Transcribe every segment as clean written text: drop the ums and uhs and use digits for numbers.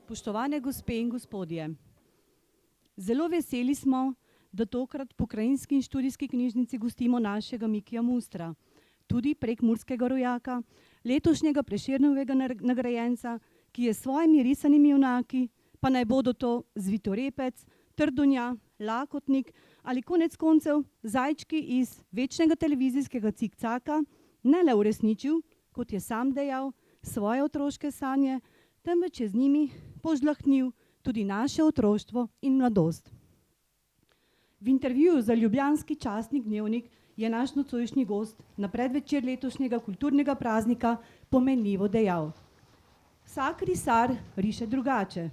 Spoštovane gospe in gospodje, zelo veseli smo, da tokrat v Pokrajinski in študijski knjižnici gostimo našega Mikija Mustra, tudi prekmurskega rojaka, letošnjega Prešernovega nagrajenca, ki je s svojimi risanimi junaki, pa naj bodo to Zvitorepec, Trdunja, Lakotnik ali konec koncev zajčki iz večnega televizijskega cikcaka, ne le uresničil, kot je sam dejal, svoje otroške sanje, temveč je z njimi požlahtnil tudi naše otroštvo in mladost. V intervjuju za ljubljanski časnik Dnevnik je naš nocojšnji gost na predvečer letošnjega kulturnega praznika pomenljivo dejal: vsak risar riše drugače,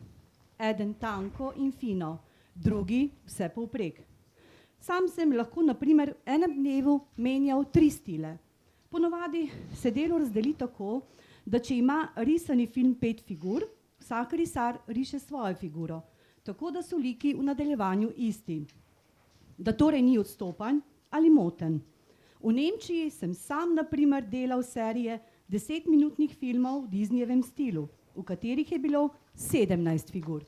eden tanko in fino, drugi vse povprek. Sam sem lahko na primer v enem dnevu menjal 3 stile. Ponovadi se delo razdeli tako, da če ima risani film 5 figur, vsak risar riše svojo figuro, tako da so liki v nadaljevanju isti. Da torej ni odstopanj ali motenj. V Nemčiji sem sam na primer delal serije 10-minutnih filmov v Disneyjevem stilu, v katerih je bilo 17 figur.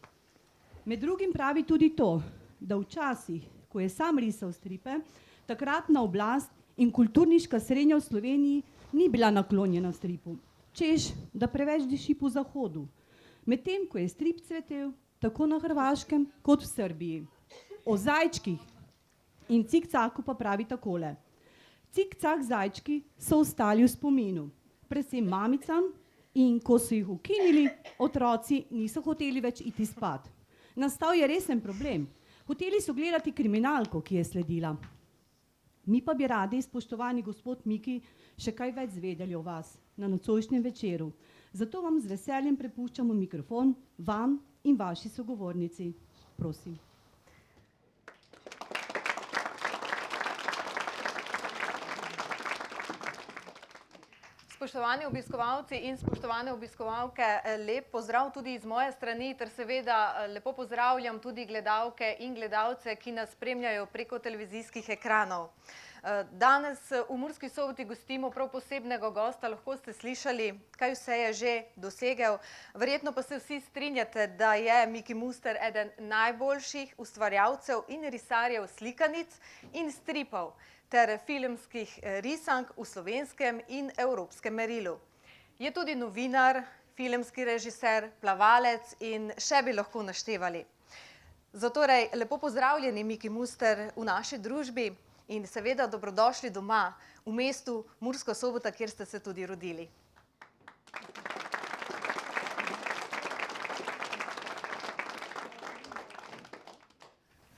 Med drugim pravi tudi to, da včasih, ko je sam risal stripe, takratna oblast in kulturniška srednja v Sloveniji ni bila naklonjena stripu, češ, da preveč diši po zahodu. Medtem ko je strip cvetel tako na Hrvaškem kot v Srbiji. O zajčkih in cikcaku pa pravi takole: cikcak zajčki so ostali v spominu, predvsem mamicam, in ko so jih ukinili, otroci niso hoteli več iti spat. Nastal je resen problem. Hoteli so gledati kriminalko, ki je sledila. Mi pa bi radi, spoštovani gospod Miki, še kaj več zvedeli o vas na nocojšnjem večeru. Zato vam z veseljem prepuščamo mikrofon, vam in vaši sogovornici. Prosim. Spoštovani obiskovalci in spoštovane obiskovalke, lep pozdrav tudi iz moje strani, ter seveda lepo pozdravljam tudi gledalke in gledalce, ki nas spremljajo preko televizijskih ekranov. Danes v Murski Soboti gostimo prav posebnega gosta, lahko ste slišali, kaj vse je že dosegel. Verjetno pa se vsi strinjate, da je Miki Muster eden najboljših ustvarjalcev in risarjev slikanic in stripov ter filmskih risank v slovenskem in evropskem merilu. Je tudi novinar, filmski režiser, plavalec in še bi lahko naštevali. Zatorej lepo pozdravljeni, Miki Muster, v naši družbi in seveda dobrodošli doma v mestu Murska Sobota, kjer ste se tudi rodili.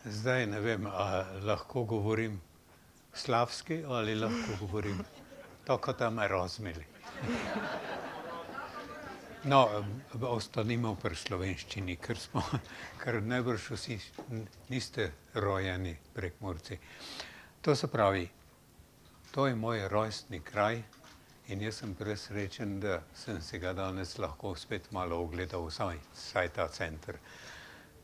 Zdaj ne vem, ali lahko govorim slavski ali lahko govorim tako, da me razumeli. No, ostanimo pri slovenščini, ker najbrž vsi niste rojeni Prekmurci. To se pravi, to je moj rojstni kraj in jaz sem presrečen, da sem si ga danes lahko spet malo ogledal, vsaj ta center.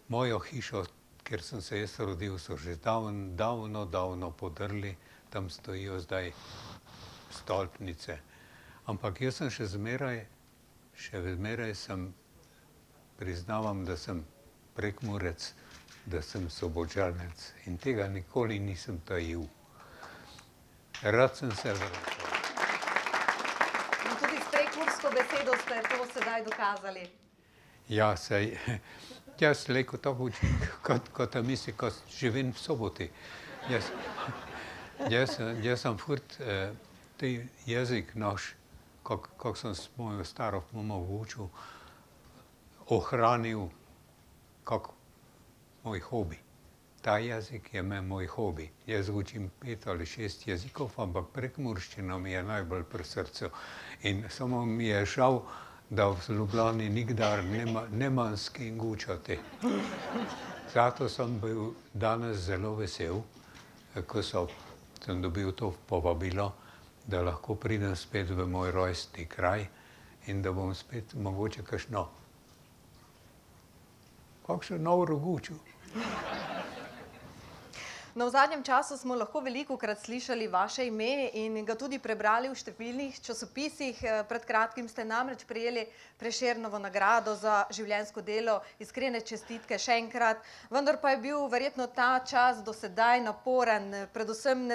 Mojo hišo, kjer sem se jaz rodil, so že davno podrli, tam stojijo zdaj stolpnice. Ampak jaz sem še zmeraj sem, priznavam, da sem Prekmurec, da sem Sobotčanec in tega nikoli nisem tajil. Rad sem se vračal. In tudi s prekmursko besedo ste to sedaj dokazali. Ja, saj, jaz lejko tako učim, kot misli, ko živim v Soboti. Jaz sem furt te jezik naš, kako sem s mojo staro mamo učil, ohranil kako moj hobi. Ta jezik je moj hobi. Jaz učim 5 ali 6 jezikov, ampak prekmurščina mi je najbolj pri srcu. In samo mi je žal, da v Ljubljani nikdar nemam s kim gučati. Zato sem bil danes zelo vesel, ko sem dobil to povabilo, da lahko pridem spet v moj rojstni kraj in da bom spet mogoče kakšno noro gučil. No, v zadnjem času smo lahko velikokrat slišali vaše ime in ga tudi prebrali v številnih časopisih. Pred kratkim ste namreč prejeli Prešernovo nagrado za življenjsko delo. Iskrene čestitke še enkrat. Vendar pa je bil verjetno ta čas do sedaj naporen, predvsem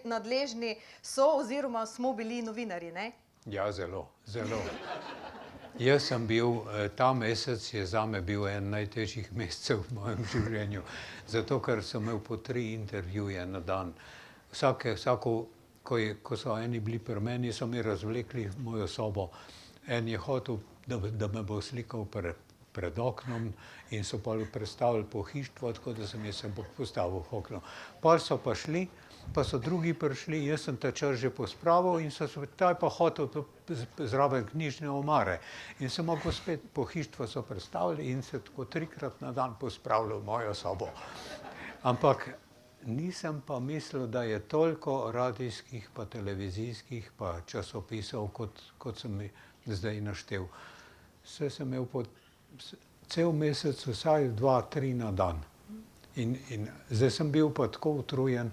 nadležni so oziroma smo bili novinarji, ne? Ja, zelo, zelo. Jaz sem bil, ta mesec je zame bil en najtežjih mesecev v mojem življenju, zato ker sem imel po 3 intervjuje na dan. Vsako, ko so eni bili pri meni, so mi razvlekli mojo sobo. En je hotel, da me bo slikal pred oknom in so pa prestavili pohištvo, tako da sem jaz se postavil v okno. Pol so pa šli, pa so drugi prišli, jaz sem ta čas že pospravil in ta je pa hotel zraven knjižne omare. In sem mogel spet pohištvo so prestavili in se tako 3-krat na dan pospravljal v mojo sobo. Ampak nisem pa mislil, da je toliko radijskih pa televizijskih pa časopisov, kot sem zdaj naštel. Saj sem imel cel mesec vsaj 2-3 na dan. In zdaj sem bil pa tako utrujen,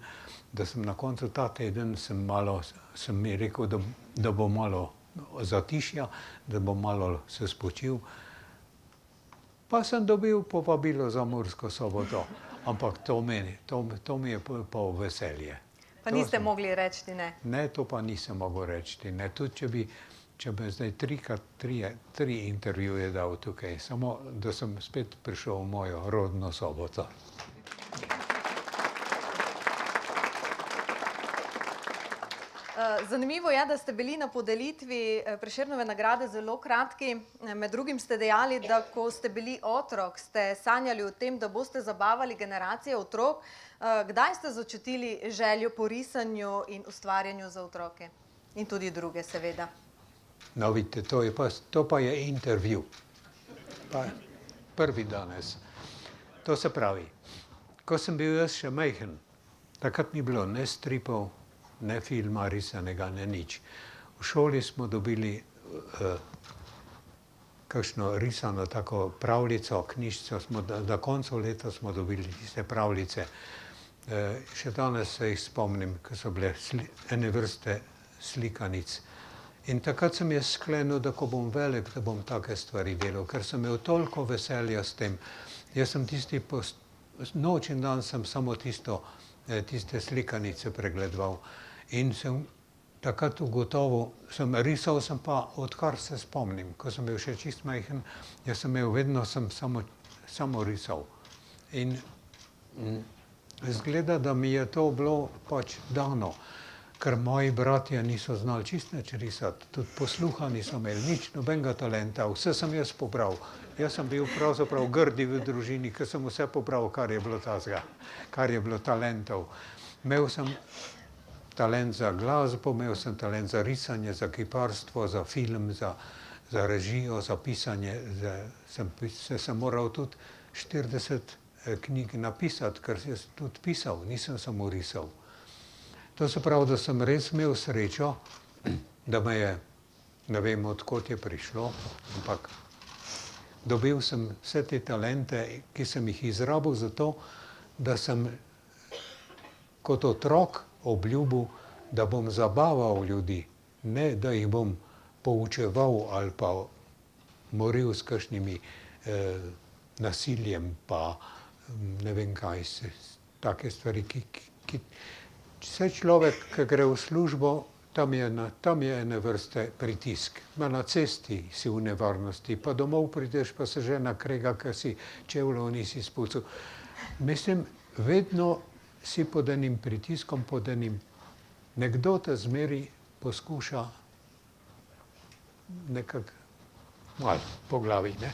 da sem na koncu ta teden sem mi rekel, da bo malo zatišja, da bom malo se spočil. Pa sem dobil povabilo za Mursko Soboto, ampak to mi je pa veselje. Pa niste mogli reči ne? Ne, to pa nisem mogel reči ne. Tudi če bi zdaj 3 intervjuje dal tukaj, samo da sem spet prišel v mojo rodno Soboto. Zanimivo je, da ste bili na podelitvi Prešernove nagrade zelo kratki. Med drugim ste dejali, da ko ste bili otrok, ste sanjali o tem, da boste zabavali generacije otrok. Kdaj ste začutili željo po risanju in ustvarjanju za otroke? In tudi druge, seveda. No, vidite, to pa je intervju. Pa prvi danes. To se pravi, ko sem bil jaz še majhen, takrat ni bilo ne stripov, ne filma risanega, ne nič. V šoli smo dobili kakšno risano tako pravljico, knjižico, na koncu leta smo dobili tiste pravljice. Še danes se jih spomnim, ko so bile ene vrste slikanic. In takrat sem jaz sklenil, da ko bom velik, da bom take stvari delal, ker sem imel toliko veselja s tem. Jaz sem noč in dan sem samo tiste slikanice pregledoval. In sem takrat ugotovil, risal sem pa, odkar se spomnim, ko sem bil še čist majhen, jaz sem vedno samo risal. In izgleda, da mi je to bilo pač dano, ker moji bratje niso znali čist nič risati, tudi posluha niso imeli, nič, nobenega talenta, vse sem jaz pobral. Jaz sem bil pravzaprav grdi v družini, ker sem vse pobral, kar je bilo tazga, kar je bilo talentov. Imel sem talent za glasbo, imel sem talent za risanje, za kiparstvo, za film, za režijo, za pisanje. Sem moral tudi 40 knjig napisati, ker sem tudi pisal, nisem samo risal. To se pravi, da sem res imel srečo, da me je, ne vem, odkot je prišlo, ampak dobil sem vse te talente, ki sem jih izrabil za to, da sem kot otrok obljubil, da bom zabaval ljudi, ne da jih bom poučeval ali pa moril s kakšnimi nasiljem, pa ne vem kaj, take stvari, vse človek, ki gre v službo, tam je ene vrste pritisk. Na cesti si v nevarnosti, pa domov prideš, pa se žena krega, ker si čevljev nisi spucal. Mislim, vedno si pod enim pritiskom, nekdo te zmeri poskuša nekako malo po glavi, ne.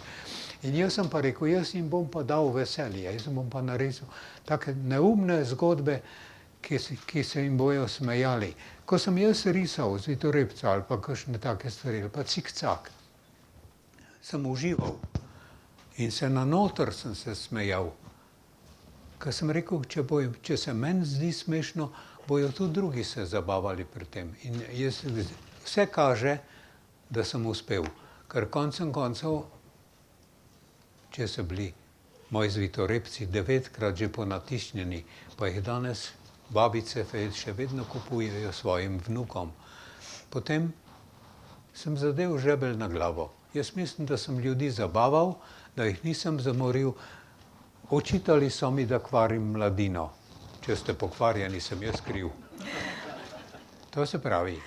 In jaz sem pa rekel, jaz jim bom pa dal veselje, jaz bom pa narisal take neumne zgodbe, ki se jim bojo smejali. Ko sem jaz risal Zvitorepca ali pa kakšne take stvari, ali pa Cikcak, sem užival in se na noter sem se smejal. Ker sem rekel, če se meni zdi smešno, bojo tudi drugi se zabavali pri tem. In vse kaže, da sem uspel. Ker koncem koncev, če so bili moji Zvitorepci 9-krat že ponatisnjeni, pa jih danes babice še vedno kupujejo svojim vnukom. Potem sem zadev žebelj na glavo. Jaz mislim, da sem ljudi zabaval, da jih nisem zamoril. Očitali so mi, da kvarim mladino. Če ste pokvarjeni, sem jaz kriv. To se pravi,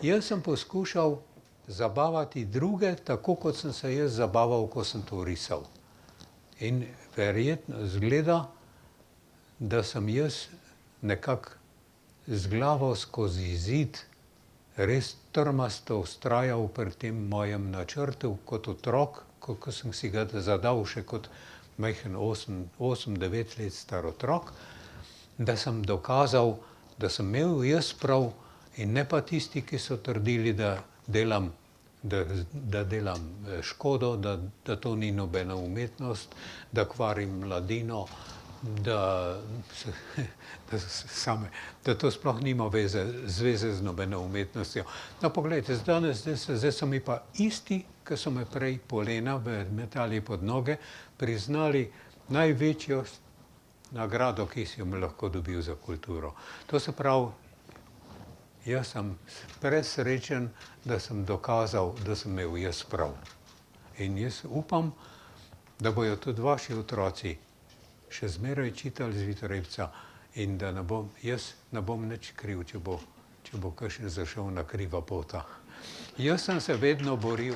jaz sem poskušal zabavati druge, tako kot sem se jaz zabaval, ko sem to risal. In verjetno zgleda, da sem jaz nekako z glavo skozi zid res trmasto vztrajal pri tem mojem načrtu kot otrok, ko sem si ga zadal še kot majhen 8-9 let star otrok, da sem dokazal, da sem imel jaz prav in ne pa tisti, ki so trdili, da delam škodo, da to ni nobena umetnost, da kvarim mladino, da to sploh nima zveze z nobeno umetnostjo. No, poglejte, zdaj so mi pa isti, ki so me prej polena metali pod noge, priznali največjo nagrado, ki si jo lahko dobil za kulturo. To se pravi, jaz sem presrečen, da sem dokazal, da sem imel jaz prav. In jaz upam, da bojo tudi vaši otroci še zmeraj čitali Zvitorepca in da jaz ne bom nič kriv, če bo kakšen zašel na kriva pota. Jaz sem se vedno boril.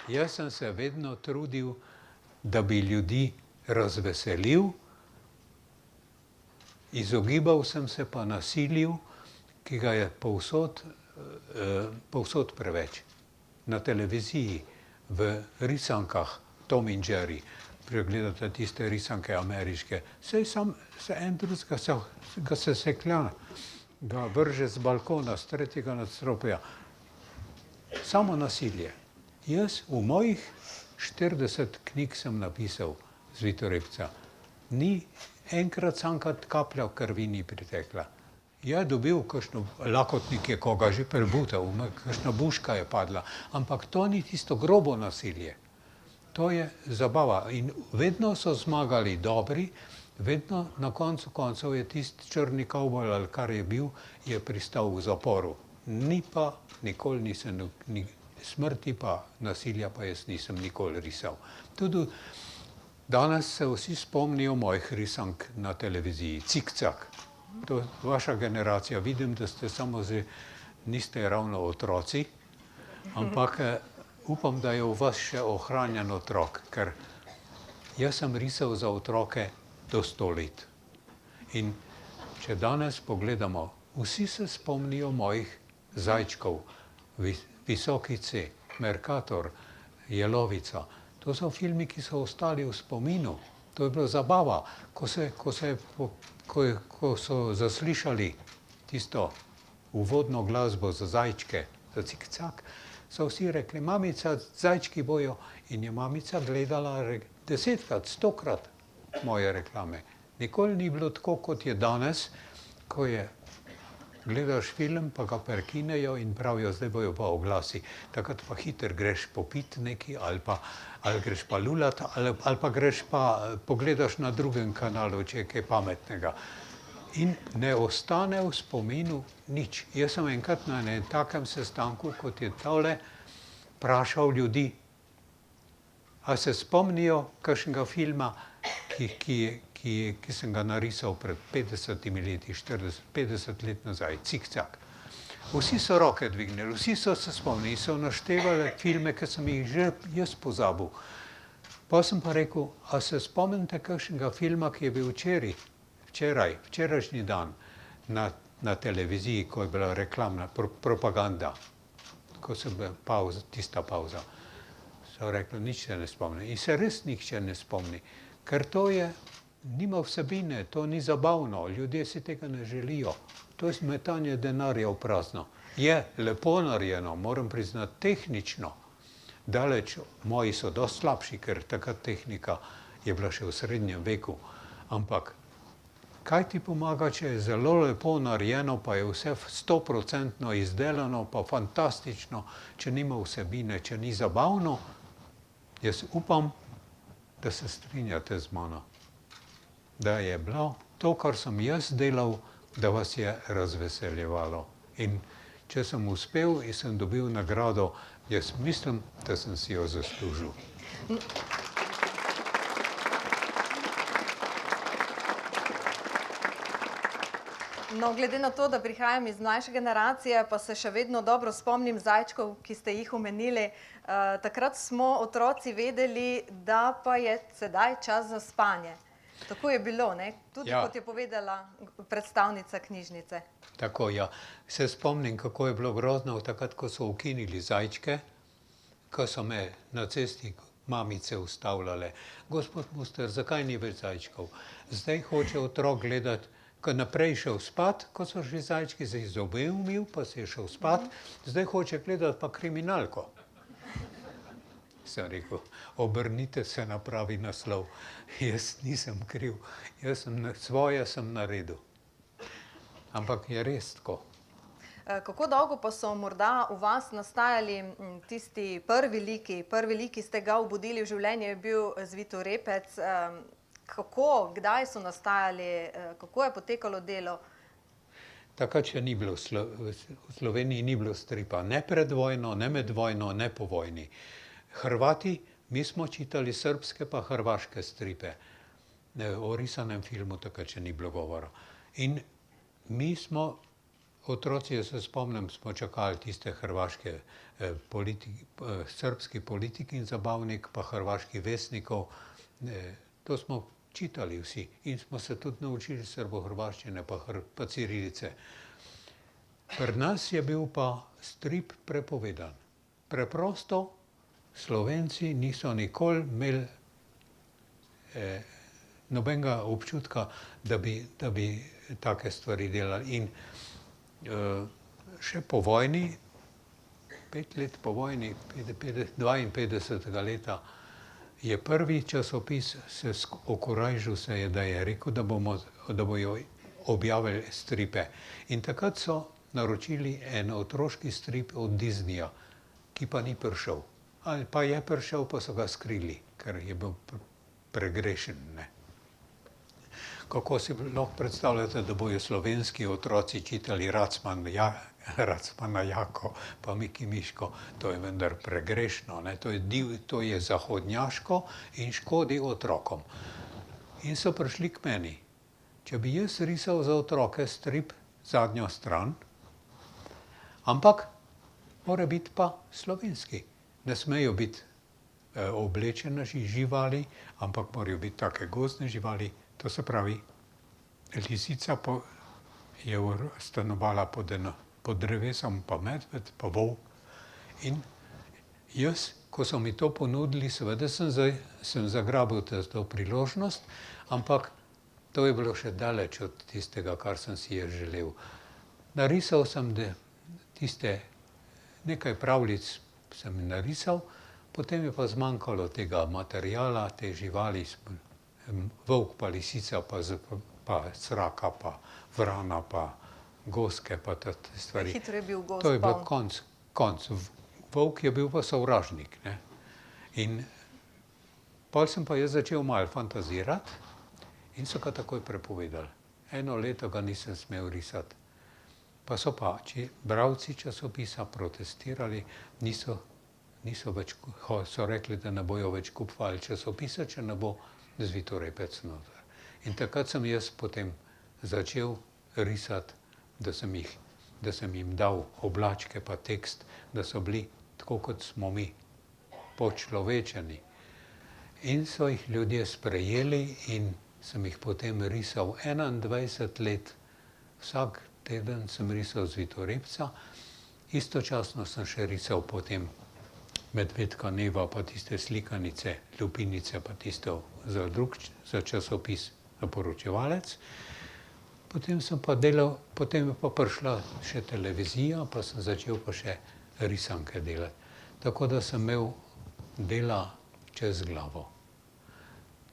Jaz sem se vedno trudil, da bi ljudi razveselil, izogibal sem se pa nasilju, ki ga je povsod preveč. Na televiziji, v risankah Tom in Jerry, pregledate tiste risanke ameriške, saj se en drugega ga se seklja, ga vrže z balkona, z 3. nadstropja. Samo nasilje. Jaz v mojih 40 knjig sem napisal Zvitorepca. Ni enkrat sankat kaplja krvi ni pritekla. Je dobil kakšno, lakotnik je koga že prebutal, kakšna buška je padla, ampak to ni tisto grobo nasilje. To je zabava in vedno so zmagali dobri, vedno na koncu koncev je tisti črni kavboj ali kar je bil, je pristal v zaporu. Ni pa, nikoli nisem, smrti pa, nasilja pa jaz nisem nikoli risal. Tudi danes se vsi spomnijo mojih risank na televiziji, Cikcak. To je vaša generacija, vidim, da ste samo niste ravno otroci, ampak upam, da je v vas še ohranjen otrok, ker jaz sem risal za otroke do 100 let. In če danes pogledamo, vsi se spomnijo mojih zajčkov, Visoki C, Mercator, Jelovica. To so filmi, ki so ostali v spominu. To je bila zabava, ko so zaslišali tisto uvodno glasbo za zajčke, za Cikcak, so vsi rekli, mamica, zajčki bojo, in je mamica gledala 10-krat, 100-krat moje reklame. Nikoli ni bilo tako, kot je danes, ko gledaš film, pa ga prekinejo in pravijo, zdaj bojo pa oglasi. Takrat pa hiter greš popit neki, ali greš pa lulat, ali pa greš pa pogledaš na drugem kanalu, če je kaj pametnega. In ne ostane v spominu nič. Jaz sem enkrat na enem takem sestanku, kot je tole, vprašal ljudi, a se spomnijo kakšnega filma, ki sem ga narisal pred 50 leti, 50 let nazaj, Cikcak. Vsi so roke dvignili, vsi so se spomnili, so naštevali filme, ki sem jih že jaz pozabil. Pa sem pa rekel, a se spomnite kakšnega filma, ki je bil včerajšnji dan na televiziji, ko je bila reklamna propaganda, ko se je tista pauza. So rekli, nič se ne spomni. In se res nihče ne spomni, ker to nima vsebine, to ni zabavno, ljudje si tega ne želijo. To je metanje denarja v prazno. Je lepo narejeno, moram priznati, tehnično. Daleč, moji so dosti slabši, ker takrat tehnika je bila še v srednjem veku. Ampak kaj ti pomaga, če je zelo lepo narejeno, pa je vse 100% izdelano, pa fantastično, če nima vsebine, če ni zabavno, Jaz upam, da se strinjate z mano, da je bilo to, kar sem jaz delal, da vas je razveseljevalo. In če sem uspel in sem dobil nagrado, jaz mislim, da sem si jo zaslužil. No, glede na to, da prihajam iz mlajše generacije, pa se še vedno dobro spomnim zajčkov, ki ste jih omenili. Takrat smo otroci vedeli, da pa je sedaj čas za spanje. Tako je bilo, ne? Tudi kot je povedala predstavnica knjižnice. Tako, ja. Se spomnim, kako je bilo grozno takrat, ko so ukinili zajčke, ko so me na cesti mamice ustavljale. Gospod Muster, zakaj ni več zajčkov? Zdaj hoče otrok gledati, ko naprej šel spat, ko so šli zajčki, zdaj zobe umil, pa se je šel spat, zdaj hoče gledati pa kriminalko. Sem rekel, obrnite se na pravi naslov. Jaz nisem kriv, svoje sem naredil. Ampak je res tako. Kako dolgo pa so morda v vas nastajali tisti prvi liki ste ga obudili v življenje, je bil Zvito Repec. Kako, kdaj so nastajali, kako je potekalo delo? Takrat še ni bilo, v Sloveniji ni bilo stripa, ne pred vojno, ne med vojno, ne po vojni. Hrvati, mi smo čitali srbske pa hrvaške stripe. O risanem filmu takrat še ni bilo govora. In mi smo, otroci, jaz se spomnim, smo čakali tiste hrvaške srbski politik in zabavnik, pa hrvaški vesnikov. To smo čitali vsi in smo se tudi naučili srbo-hrvaščine pa cirilice. Pri nas je bil pa strip prepovedan. Preprosto Slovenci niso nikoli imeli nobenega občutka, da bi take stvari delali. In še po vojni, 5 let po vojni, 52. leta, je prvi časopis se okorajžil, da je rekel, da bojo objavili stripe. In takrat so naročili en otroški strip od Disneyja, ki pa ni prišel. Ali pa je prišel, pa so ga skrili, ker je bil pregrešen. Ne? Kako si lahko predstavljate, da bojo slovenski otroci čitali Racmana Jako pa Miki Miško? To je vendar pregrešno, ne? To je zahodnjaško in škodi otrokom. In so prišli k meni. Če bi jaz risal za otroke strip zadnjo stran, ampak mora biti pa slovenski. Ne smejo biti oblečene živali, ampak morajo biti take gozdne živali. To se pravi, lisica je stanovala pod drevesom, pa medved, pa volk. In jaz, ko so mi to ponudili, seveda sem zagrabil to priložnost, ampak to je bilo še daleč od tistega, kar sem si je želel. Narisal sem tiste nekaj pravljic, sem narisal, potem je pa zmanjkalo tega materijala, te živali, volk pa lisica, pa sraka, pa vrana, pa goske, pa te stvari. Hitro je bil gozd To je bil poln. konc. Volk je bil pa sovražnik. Ne? In potem sem pa jaz začel malo fantazirati in so ga takoj prepovedali. 1 leto ga nisem smel risati. Pa so pa bralci časopisa protestirali, so rekli, da ne bojo več kupovali časopisa, če ne bo Zvito Repec noter. In takrat sem jaz potem začel risati, da sem jim dal oblačke pa tekst, da so bili tako, kot smo mi, počlovečeni. In so jih ljudje sprejeli in sem jih potem risal 21 let. Vsak teden sem risal Zvito Repca, istočasno sem še risal potem Medvedka Neva, pa tiste slikanice, lupinice, pa tisto za časopis Poročevalec. Potem je pa prišla še televizija, pa sem začel pa še risanke delati. Tako da sem imel dela čez glavo.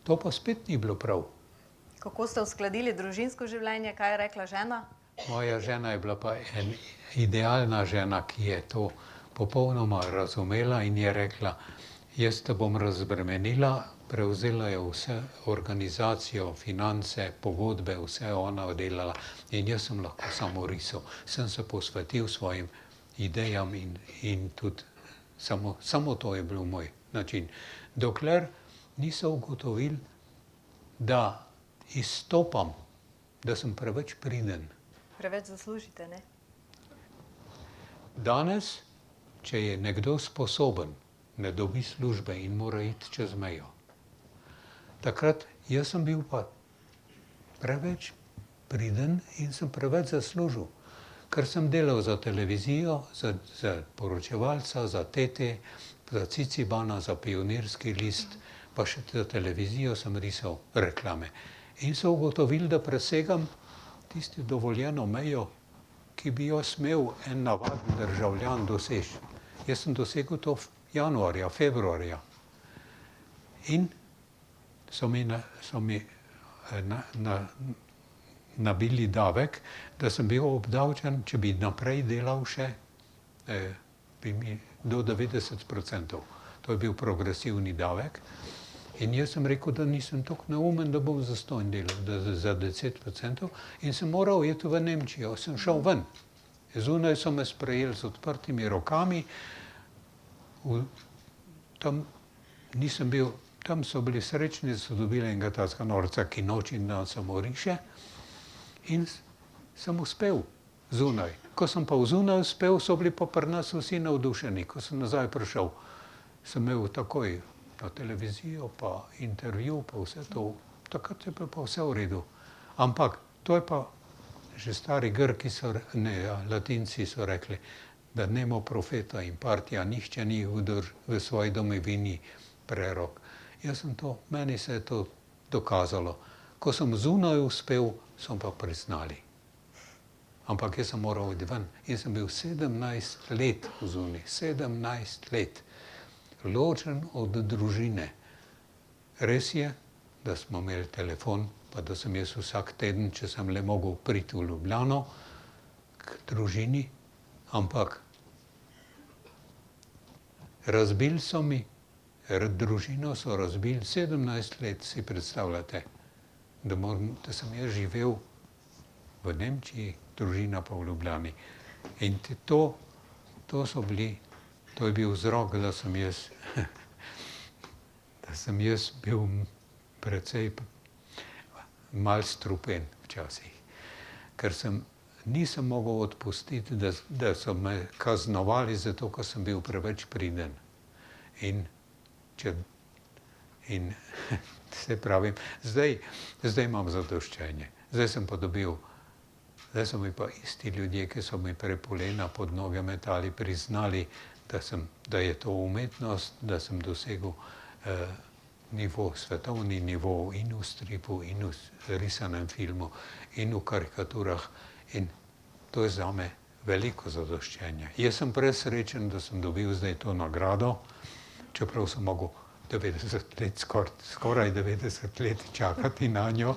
To pa spet ni bilo prav. Kako ste uskladili družinsko življenje, kaj je rekla žena? Moja žena je bila pa idealna žena, ki je to popolnoma razumela in je rekla, jaz te bom razbremenila, prevzela je vse organizacijo, finance, pogodbe, vse ona oddelala in jaz sem lahko samo risal. Sem se posvetil svojim idejam in tudi samo to je bil moj način. Dokler niso ugotovili, da izstopam, da sem preveč priden. Preveč zaslužite, ne? Danes, če je nekdo sposoben, ne dobi službe in mora iti čez mejo. Takrat jaz sem bil pa preveč priden in sem preveč zaslužil, ker sem delal za televizijo, za poročevalca, za Tete, za Cicibana, za Pionirski list, pa še za televizijo sem risal reklame. In so ugotovili, da presegam tisti dovoljeno mejo, ki bi jo smel en navaden državljan doseči. Jaz sem dosegel to januarja, februarja. In so mi nabili davek, da sem bil obdavčen, če bi naprej delal še, bi mi do 90%. To je bil progresivni davek. In jaz sem rekel, da nisem tako neumen, da bom zastonj delal, da za 10%. In sem moral iti v Nemčijo, sem šel ven. Zunaj so me sprejeli z odprtimi rokami. Tam nisem bil, tam so bili srečni, da so dobili enega tacka norca, ki noč in dan samo riše. In sem uspel zunaj. Ko sem pa zunaj uspel, so bili pa pri nas vsi navdušeni. Ko sem nazaj prišel, sem imel takoj na televizijo, pa intervju, pa vse to. Takrat je pa vse v redu. Ampak to je pa že stari Grki Latinci so rekli, da nemo profeta in partija, nihče ni v svoji domovini prerok. Meni se je to dokazalo. Ko sem zunaj uspel, so pa priznali. Ampak jaz sem moral iti ven in sem bil 17 let v zunaj, 17 let. Ločen od družine. Res je, da smo imeli telefon, pa da sem jaz vsak teden, če sem le mogel priti v Ljubljano k družini, ampak razbili so mi, družino so razbili 17 let, si predstavljate, da sem jaz živel v Nemčiji, družina pa v Ljubljani. In to je bil vzrok, da sem jaz bil precej mal strupen včasih. Ker nisem mogel odpustiti, da so me kaznovali zato, ker sem bil preveč priden. In se pravim, zdaj imam zadoščenje. Zdaj so mi pa isti ljudje, ki so mi prepolena pod noge metali, priznali, da je to umetnost, da sem dosegel svetovni nivo in v stripu, in v risanem filmu, in v karikaturah. In to je zame veliko zadoščenje. Jaz sem presrečen, da sem dobil zdaj to nagrado, čeprav sem mogel 90 let, skoraj 90 let čakati na njo.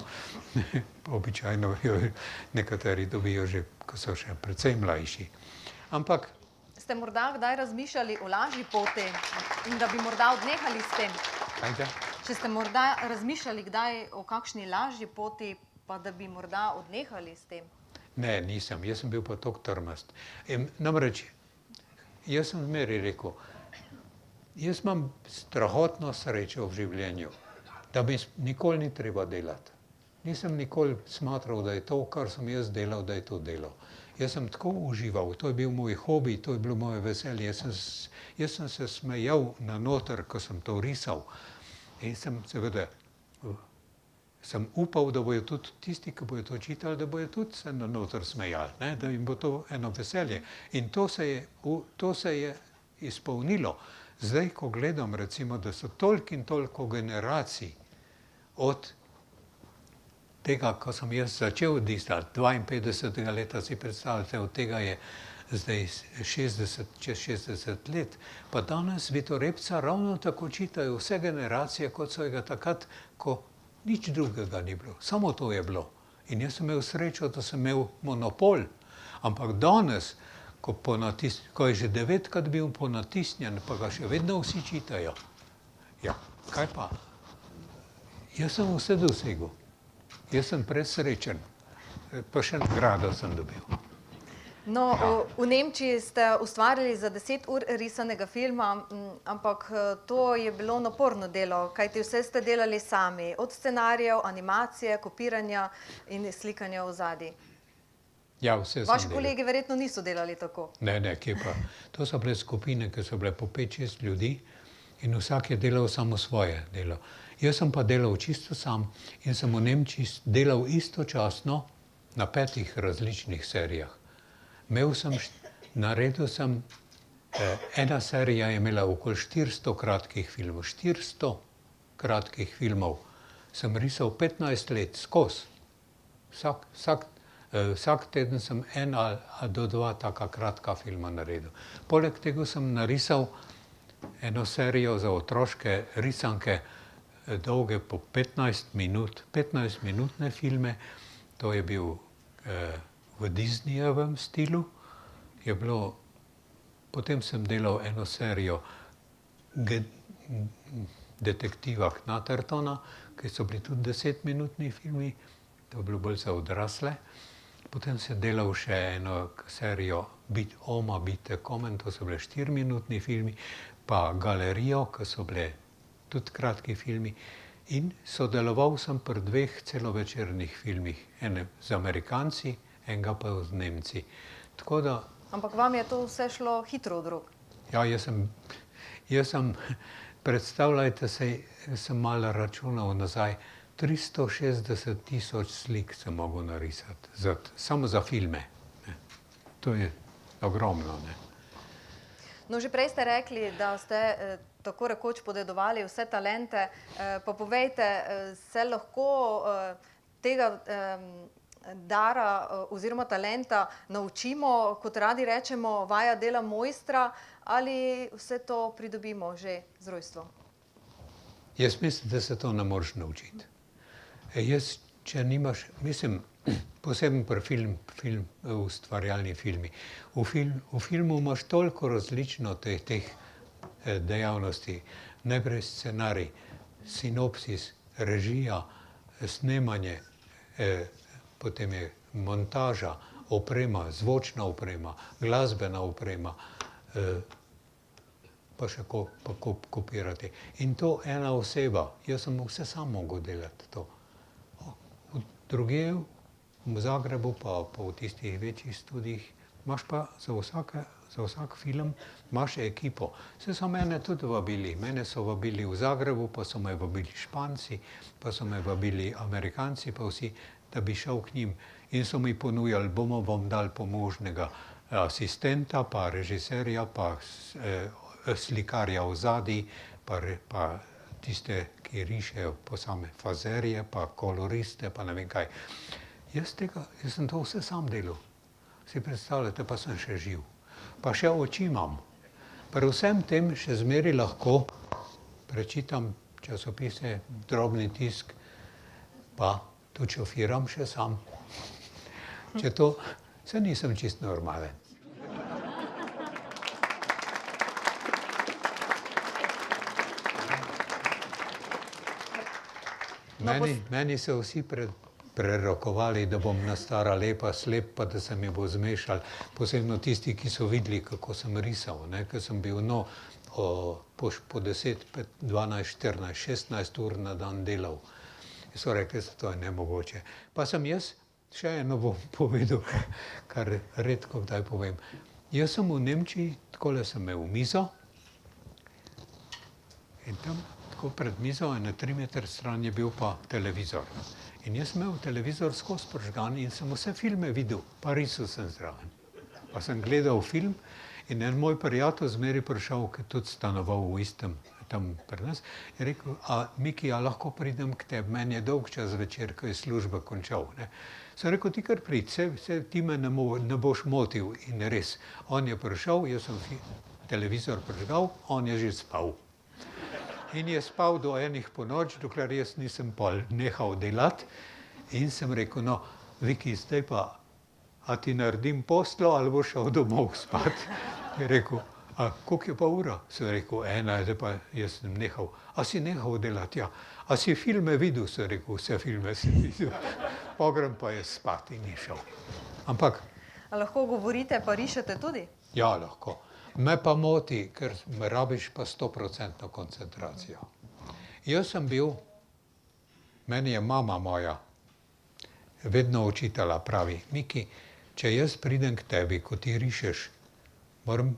Običajno jo nekateri dobijo že, ko so še precej mlajši. Ampak Ste morda kdaj razmišljali o lažji poti in da bi morda odnehali s tem? Ajde. Če ste morda razmišljali kdaj o kakšni lažji poti, pa da bi morda odnehali s tem? Ne, nisem. Jaz sem bil pa toliko trmast. Namreč, jaz sem zmeraj rekel, jaz imam strahotno srečo v življenju, da mi nikoli ni treba delati. Nisem nikoli smatral, da je to, kar sem jaz delal, da je to delo. Jaz sem tako užival, to je bil moj hobi, to je bilo moje veselje. Jaz sem se smejal na noter, ko sem to risal. In sem upal, da bojo tudi tisti, ki bojo to čitali, da bojo tudi se na noter smejali, ne? Da jim bo to eno veselje. In to se je izpolnilo. Zdaj, ko gledam, recimo, da so toliko in toliko generacij od tega, ko sem jaz začel disati, 52. leta, si predstavljate, od tega je zdaj čez 60 let, pa danes Vitorepca ravno tako čitajo vse generacije, kot so ga takrat, ko nič drugega ni bilo, samo to je bilo. In jaz sem imel srečo, da sem imel monopol, ampak danes, ko je že 9krat bil ponatisnjen, pa ga še vedno vsi čitajo. Ja, kaj pa? Jaz sem vse dosegel. Jaz sem presrečen. Pa še nagrado sem dobil. No, v Nemčiji ste ustvarili za 10 ur risanega filma, ampak to je bilo naporno delo, kajti vse ste delali sami, od scenarijev, animacije, kopiranja in slikanja ozadij. Ja, vse sem Vaši delal. kolegi verjetno niso delali tako. Ne, kje pa. To so bile skupine, ki so bile po 5-6 ljudi in vsak je delal samo svoje delo. Jaz sem pa delal čisto sam in sem v Nemčiji delal istočasno na 5 različnih serijah. Naredil sem, ena serija je imela okoli 400 kratkih filmov. 400 kratkih filmov sem risal 15 let skozi. Vsak teden sem 1 do 2 taka kratka filma naredil. Poleg tega sem narisal eno serijo za otroške risanke, dolge po 15 minut, 15-minutne filme. To je bil v Disneyjevem stilu. Potem sem delal eno serijo detektiva Knattertona, ki so bili tudi 10-minutni filmi, to je bilo bolj za odrasle. Potem sem delal še eno serijo Oma, bitte kommen, to so bile 4-minutni filmi, pa Galerijo, ki so bile tudi kratki filmi. In sodeloval sem pri 2 celovečernih filmih, ene z Amerikanci, enega pa z Nemci. Tako da, Ampak vam je to vse šlo hitro od rok. ja, jaz sem, predstavljajte se, sem malo računal nazaj, 360 000 slik sem mogel narisati, samo za filme. Ne. To je ogromno, ne. No, že prej ste rekli, da ste tako rekoč podedovali vse talente. Pa povejte, se lahko tega dara oziroma talenta naučimo, kot radi rečemo, vaja dela mojstra, ali vse to pridobimo že z rojstvom? Jaz mislim, da se to ne moreš naučiti. Če nimaš, mislim, posebno pri ustvarjalni filmi. V filmu imaš toliko različno teh dejavnosti. Najprej scenarij, sinopsis, režija, snemanje, potem je montaža, oprema, zvočna oprema, glasbena oprema, pa še kopirati. In to ena oseba. Jaz sem vse sam mogel delati to. Drugje, v Zagrebu pa v tistih večjih studiih, imaš pa za vsak film imaš ekipo. Saj so mene tudi vabili. Mene so vabili v Zagrebu, pa so me vabili Španci, pa so me vabili Amerikanci, pa vsi, da bi šel k njim. In so mi ponujali, bomo vam dali pomožnega asistenta, pa režiserja, pa slikarja ozadij, pa tiste, ki rišejo po same fazerije, pa koloriste, pa ne vem kaj. Jaz sem to vse sam delal. Si predstavljate, pa sem še živ. Pa še oči imam. Pri vsem tem še zmeraj lahko prečitam časopise, drobni tisk, pa tudi šofiram še sam. Saj nisem čisto normalen. Meni so vsi prerokovali, da bom na stara lepa slep, pa da se mi bo zmešal. Posebno tisti, ki so videli, kako sem risal, ker sem bil po 10, 12, 14, 16 ur na dan delal. So rekli, da to je nemogoče. Pa sem jaz, še eno bom povedal, kar redko kdaj povem. Jaz sem v Nemčiji, takole sem imel mizo in tam tako pred mizo, 3 metre stran je bil pa televizor. In jaz sem imel televizor skozi prižgan in sem vse filme videl, pa risal sem zraven. Pa sem gledal film in en moj prijatelj zmeri prišel, ki tudi stanoval v istem tam pri nas, je rekel, Miki, lahko pridem k tebi, meni je dolg čas večer, ko je služba končal. Sem rekel, ti kar prid, ti me ne boš motil. In res, on je prišel, jaz sem televizor prižgal, on je že spal. In je spal do 1 ponoči, dokler jaz nisem pol nehal delati. In sem rekel, no, Viki, zdaj pa, a ti naredim posteljo ali boš šel domov spat? Je rekel, A koliko je pa ura? Sem rekel, 1, zdaj pa jaz sem nehal. A si nehal delati? Ja. A si filme videl? Sem rekel, vse filme sem videl. Pogrem pa je spat in ni šel. Ampak, A lahko govorite, pa rišete tudi? ja, lahko. Me pa moti, ker me rabiš pa 100% koncentracijo. Jaz sem bil, meni je mama moja vedno učitala, pravi, Miki, če jaz pridem k tebi, ko ti rišeš, moram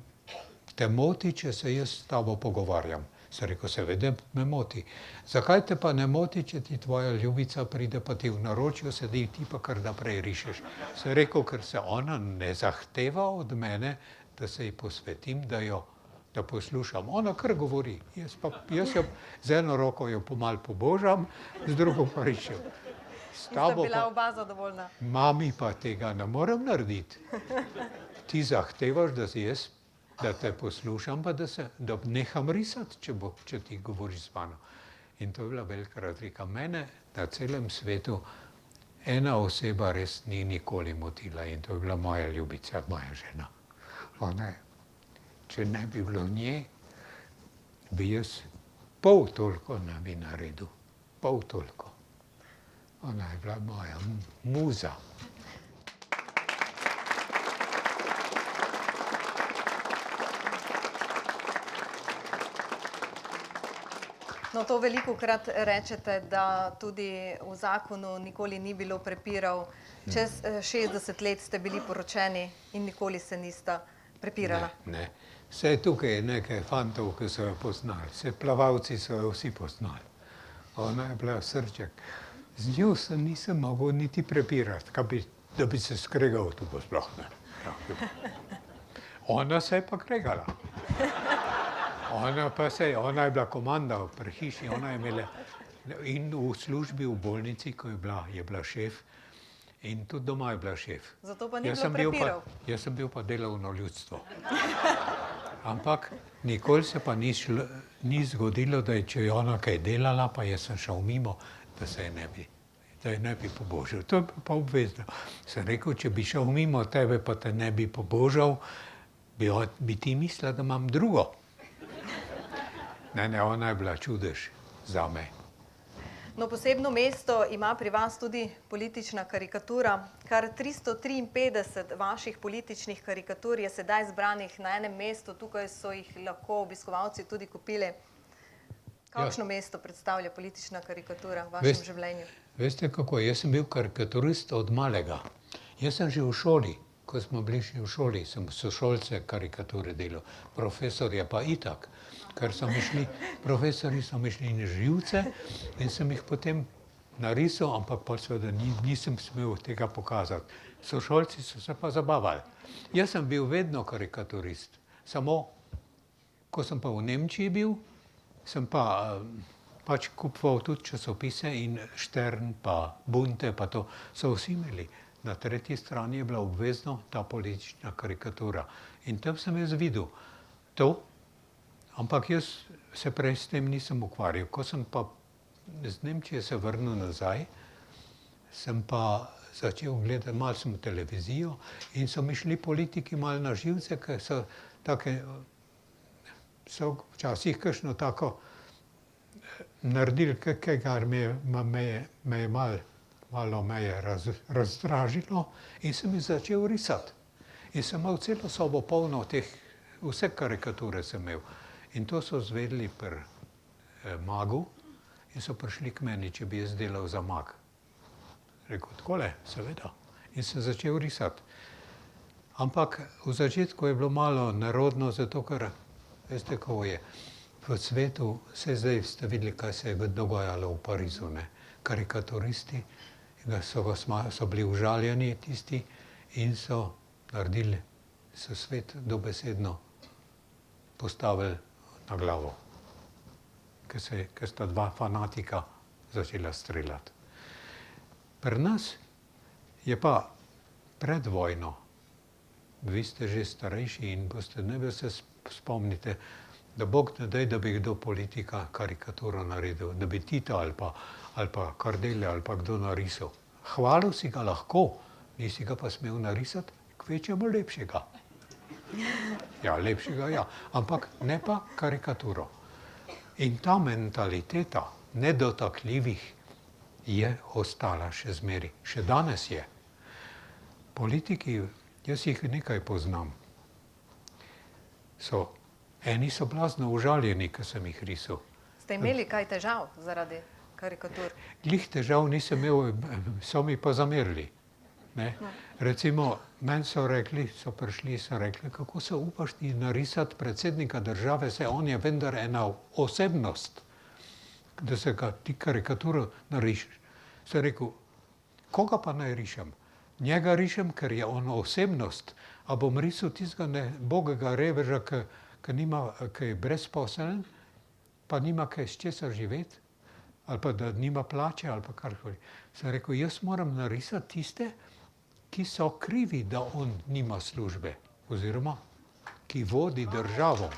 te moti, če se jaz s tabo pogovarjam. Sem rekel, seveda me moti. Zakaj te pa ne moti, če ti tvoja ljubica pride, pa ti v naročju sedi, ti pa kar naprej rišeš? Sem rekel, ker se ona ne zahteva od mene, da se ji posvetim, da poslušam. Ona kar govori. Jaz jo z eno roko jo pomal pobožam, z drugo pa rišem. Sta bila oba zadovoljna? Mami pa tega ne morem narediti. Ti zahtevaš, da te poslušam, pa da neham risati, če ti govoriš z mano. In to je bila velika razlika. Mene na celem svetu ena oseba res ni nikoli motila in to je bila moja ljubica, moja žena. Ona je, če ne bi bilo nje, bi jaz pol toliko ne bi naredil. Pol toliko. Ona je bila moja muza. No, to velikokrat rečete, da tudi v zakonu nikoli ni bilo prepirov. Čez 60 let ste bili poročeni in nikoli se nista prepirala. Ne. Saj tukaj je nekaj fantov, ki so jo poznali. Saj plavalci so jo vsi poznali. Ona je bila srček. Z njo se nisem mogel niti prepirati, da bi se skregal, tu pa sploh ne. Ona se je pa kregala. Ona je bila komanda pri hiši, ona je imela in v službi v bolnici, ko je bila šef, in tudi doma je bila šef. Zato pa ni bilo prepirov. Jaz sem bil pa delovno ljudstvo. Ampak nikoli se pa ni zgodilo, da če je ona kaj delala, pa jaz sem šel mimo, da je ne bi pobožal. To je pa obvezno. Sem rekel, če bi šel mimo tebe, pa te ne bi pobožal, bi ti mislila, da imam drugo. Ne, ona je bila čudež zame. No, posebno mesto ima pri vas tudi politična karikatura. Kar 353 vaših političnih karikatur je sedaj zbranih na enem mestu. Tukaj so jih lahko obiskovalci tudi kupili. Kakšno mesto predstavlja politična karikatura v vašem življenju? Veste kako, jaz sem bil karikaturist od malega. Jaz sem že v šoli, ko smo bili še v šoli, sem sošolce karikature delal. Profesor je pa itak, ker profesori so mi šli na živce in sem jih potem narisal, ampak pa seveda nisem smel tega pokazati. Sošolci so se pa zabavali. Jaz sem bil vedno karikaturist. Samo, ko sem pa v Nemčiji bil, sem pa pač kupoval tudi časopise in Štern pa Bunte pa to so vsi imeli. Na tretji strani je bila obvezno ta politična karikatura. In tam sem jaz videl to, ampak jaz se prej s tem nisem ukvarjal. Ko sem pa z Nemčije se vrnil nazaj, sem pa začel gledati, malo sem televizijo in so mi šli politiki malo na živce, ker so včasih kakšno tako naredili, kar me je malo razdražilo in sem jih začel risati. In sem imel celo sobo polno teh, vse karikature sem imel. In to so izvedeli pri Magu in so prišli k meni, če bi jaz delal za Mag. Rekel, takole, seveda. In sem začel risati. Ampak v začetku je bilo malo nerodno, zato ker, veste, kako je, v svetu, zdaj ste videli, kaj se je dogajalo v Parizu, ne? Karikaturisti, so bili užaljeni tisti in so naredili, so svet dobesedno postavili na glavo, ker sta dva fanatika začela streljati. Pri nas je pa pred vojno, vi ste že starejši in ne se spomnite, da Bog ne daj, da bi kdo politika karikaturo naredil, da bi Tita ali pa Kardelja ali pa kdo narisal. Hvalil si ga lahko, nisi ga pa smel narisati, kvečjemu lepšega. Ja, lepšega, ja. Ampak ne pa karikaturo. In ta mentaliteta nedotakljivih je ostala še zmeri. Še danes je. Politiki, jaz jih nekaj poznam. Eni so blazno užaljeni, ko sem jih risal. Ste imeli kaj težav zaradi karikatur? Glih težav nisem imel, so mi pa zamerili. Ne? Recimo, meni so prišli, so rekli, kako se upaš ti narisati predsednika države, saj on je vendar ena osebnost, da se ga ti karikaturo narišeš. Sem rekel, koga pa naj rišem? Njega rišem, ker je on osebnost, a bom risal tistega bogega reveža, ki je brezposeln, pa nima kaj s česar živeti, ali pa da nima plače, ali pa karkoli. Sem rekel, jaz moram narisati tiste, ki so krivi, da on nima službe, oziroma ki vodi državo.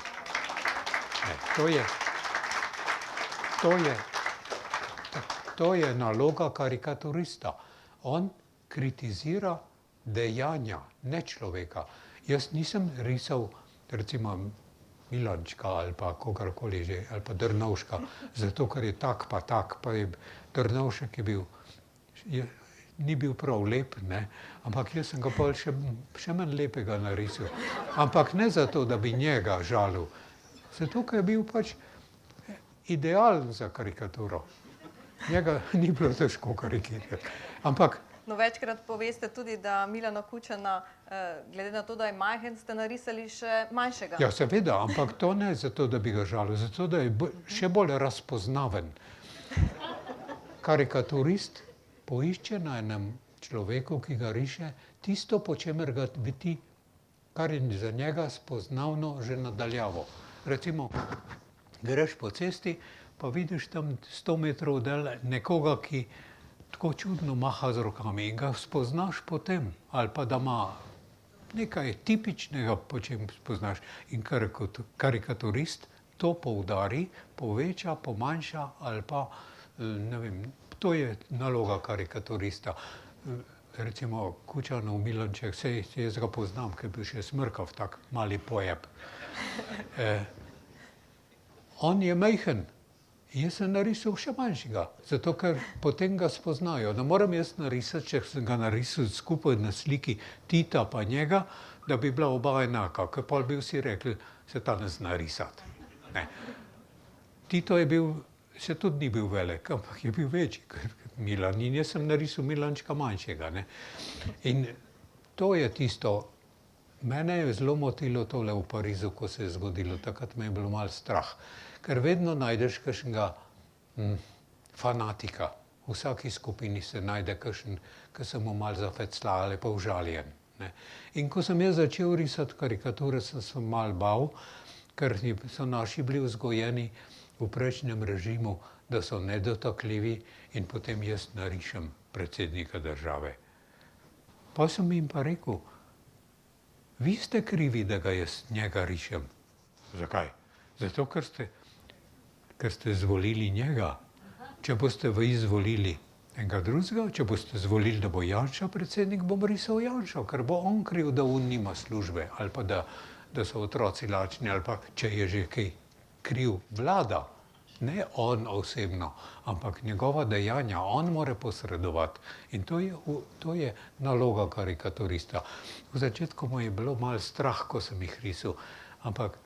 To je naloga karikaturista. On kritizira dejanja, ne človeka. Jaz nisem risal, recimo, Milančka ali pa kogarkoli že, ali pa Drnovška, zato ker je tak, pa je Drnovšek je bil, ni bil prav lep, ne, ampak jaz sem ga pol še manj lepega narisal. Ampak ne zato, da bi njega žalil, zato, ker je bil pač idealen za karikaturo. Njega ni bilo težko karikirati. Ampak No, večkrat poveste tudi, da Milana Kučana, glede na to, da je majhen, ste narisali še manjšega. ja, seveda, ampak to ne zato, da bi ga žalil, zato, da je še bolj razpoznaven. Karikaturist poišče na enem človeku, ki ga riše, tisto, po čemer ga vidi, kar je za njega spoznavno že nadaljavo. Recimo, greš po cesti, pa vidiš tam 100 metrov dal nekoga, ki tako čudno maha z rokami in ga spoznaš potem, ali pa da ima nekaj tipičnega, po čem spoznaš. In karikaturist to poudari, poveča, pomanjša ali pa, ne vem, to je naloga karikaturista. Recimo Kučanov Milanček, saj jaz ga poznam, ker je bil še smrkav, tak mali pojeb. On je majhen. Jaz sem narisal še manjšega, zato ker potem ga spoznajo. Ne moram jaz narisati, če sem ga narisal skupaj na sliki Tita pa njega, da bi bila oba enaka, ker pol bi vsi rekli, se ta ne zna risati. Ne. Tito je bil, še tudi ni bil velik, ampak je bil večji kot Milan in jaz sem narisal Milančka manjšega. Ne. In to je tisto, mene je zelo motilo tole v Parizu, ko se je zgodilo, takrat me je bilo malo strah. Ker vedno najdeš kakšnega fanatika. V vsaki skupini se najde kakšen, ki se mu malo zafecla ali pa užaljen. Ne. In ko sem jaz začel risati karikature, sem se malo bal, ker so naši bili vzgojeni v prejšnjem režimu, da so nedotakljivi in potem jaz narišem predsednika države. Pa sem jim pa rekel, vi ste krivi, da ga jaz njega rišem. Zakaj? Zato, ker ste zvolili njega. Če boste vi izvolili enega drugega, če boste zvolili, da bo Janša predsednik, bom risal Janšo, ker bo on kriv, da on nima službe, ali pa da so otroci lačni, ali pa če je že kaj kriv vlada, ne on osebno, ampak njegova dejanja, on mora posredovati. In to je naloga karikaturista. V začetku mu je bilo malo strah, ko sem jih risal, ampak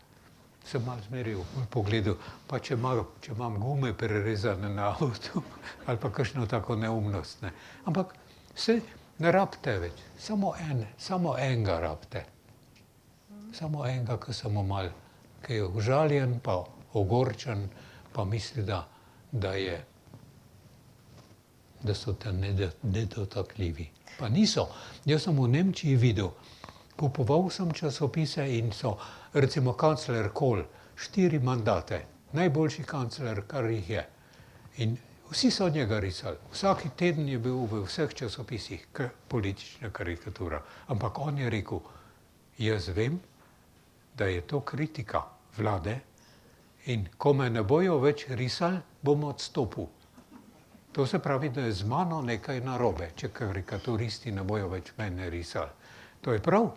sem malo zmeril v pogledu, pa če imam gume prerezane na avtu, ali pa kakšno tako neumnost. Ne. Ampak se ne rabite več, samo enega rabite. Samo enega, ki samo malo, ki je užaljen, pa ogorčen, pa misli, da so te nedotakljivi. Pa niso. Jaz sem v Nemčiji videl, kupoval sem časopise in so, recimo kancler Kohl, 4 mandate, najboljši kancler, kar jih je. In vsi so njega risali. Vsak teden je bil v vseh časopisih politična karikatura. Ampak on je rekel, jaz vem, da je to kritika vlade in ko me ne bojo več risali, bom odstopil. To se pravi, da je z mano nekaj narobe, če karikaturisti ne bojo več mene risali. To je prav,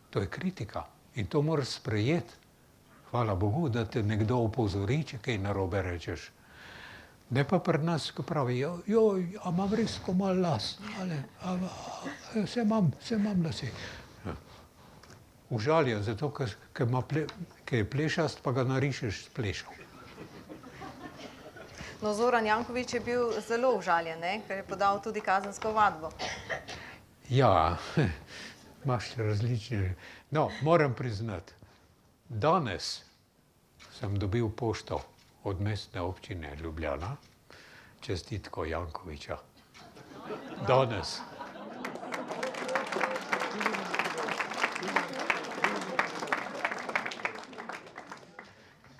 to je kritika. In to moraš sprejeti. Hvala Bogu, da te nekdo opozori, če kaj narobe rečeš. Ne pa pri nas, ko pravi, joj, a imam res ko malo las, ali, se imam lase. Užalijo, zato, ker je plešast, pa ga narišeš s plešom. No, Zoran Janković je bil zelo užaljen, ne? Ker je podal tudi kazensko ovadbo. Ja, imaš različne. No, moram priznati, danes sem dobil pošto od mestne občine Ljubljana, čestitko Jankovića. Danes.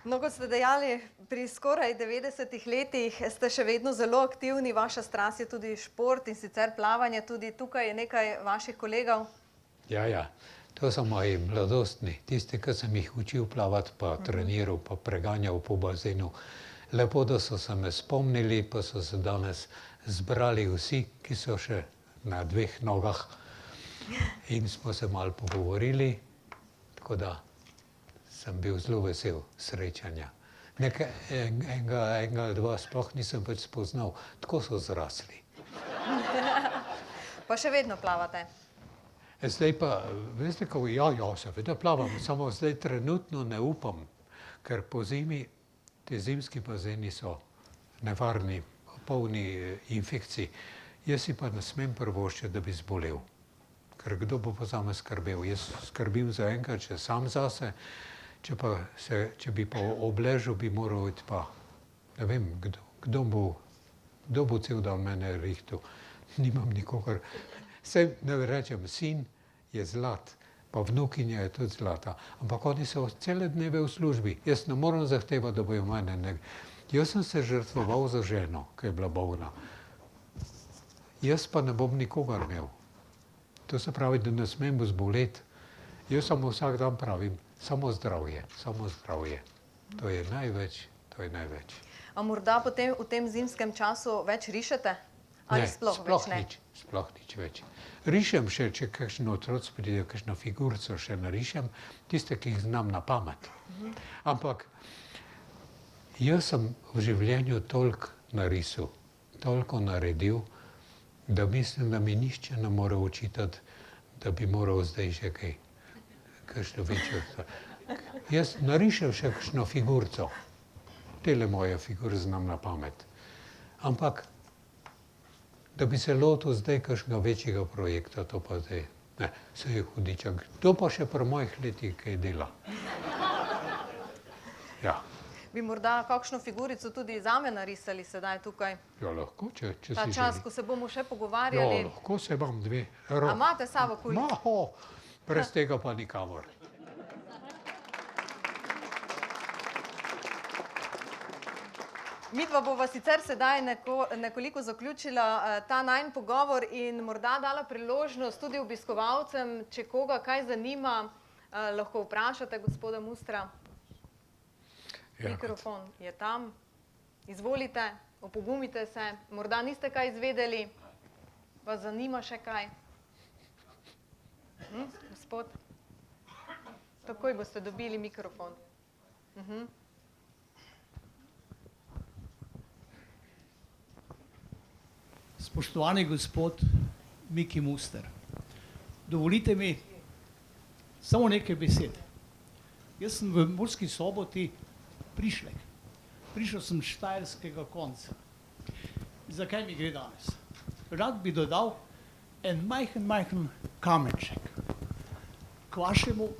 No, kot ste dejali, pri skoraj 90 letih ste še vedno zelo aktivni, vaša strast je tudi šport in sicer plavanje, tudi tukaj je nekaj vaših kolegov. Ja, to so moji mladostni, tisti, ki sem jih učil plavati, pa treniral, pa preganjal po bazenu. Lepo, da so se me spomnili, pa so se danes zbrali vsi, ki so še na 2 nogah in smo se malo pogovorili, tako da sem bil zelo vesel srečanja. Enega ali dva sploh nisem več spoznal, tako so zrasli. Pa še vedno plavate? Zdaj pa, veste, kako, ja, seveda plavam, samo zdaj trenutno ne upam, ker po zimi ti zimski bazeni so nevarni, polni infekcij. Jaz si pa ne smem privoščiti, da bi zbolel, ker kdo bo pa zame skrbel. Jaz skrbim zaenkrat še sam zase, če bi pa obležal, bi moral iti pa, ne vem, kdo bo cel dan mene rihtal. Nimam nikogar. Saj ne rečem, sin je zlat, pa vnukinja je tudi zlata, ampak oni so cele dneve v službi. Jaz ne moram zahtevati, da bojo mene. Jaz sem se žrtvoval za ženo, ki je bila bolna. Jaz pa ne bom nikogar imel. To se pravi, da ne smem zboleti. Jaz samo vsak dan pravim, samo zdravje. To je največ. A morda potem v tem zimskem času več rišete? Ali sploh več ne? Sploh nič več. Rišem še, če kakšen otroc pride, kakšno figurico še narišem, tiste, ki jih znam na pamet. Ampak jaz sem v življenju toliko narisal, toliko naredil, da mislim, da mi nihče ne more očitati, da bi moral zdaj še kaj, kakšno večjo. Jaz narišem še kakšno figurico. Tele moje figure znam na pamet. Ampak da bi se lotil zdaj kakšnega večjega projekta, to pa zdaj, ne, se je hudičak. To pa še pri mojih letih kaj dela. Ja. Bi morda kakšno figurico tudi zame narisali sedaj tukaj? Ja, lahko, če si želi. Ta čas, ko se bomo še pogovarjali. Ja, lahko se vam 2. A imate sabo kulico? Brez tega pa nikamor. Midva bova sicer sedaj nekoliko zaključila ta najin pogovor in morda dala priložnost tudi obiskovalcem, če koga kaj zanima, lahko vprašate gospoda Mustra. Mikrofon je tam. Izvolite, opogumite se. Morda niste kaj izvedeli, vas zanima še kaj? Gospod? Takoj boste dobili mikrofon. Spoštovani gospod Miki Muster, dovolite mi samo nekaj besed. Jaz sem v Murski Soboti prišlek. Prišel sem s štajerskega konca. Zakaj mi gre danes? Rad bi dodal en majhen kamenček k vašemu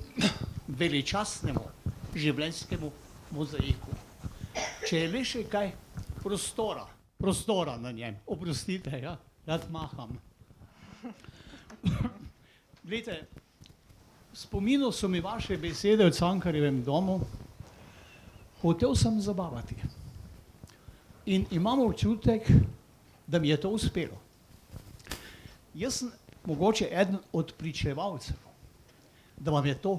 veličastnemu življenjskemu mozaiku. Če je le še kaj prostora na njem. Oprostite, ja, rad maham. Glejte, spominil so mi vaše besede v Cankarjevem domu. Hotel sem zabavati. In imam občutek, da mi je to uspelo. Jaz sem mogoče eden od pričevalcev, da vam je to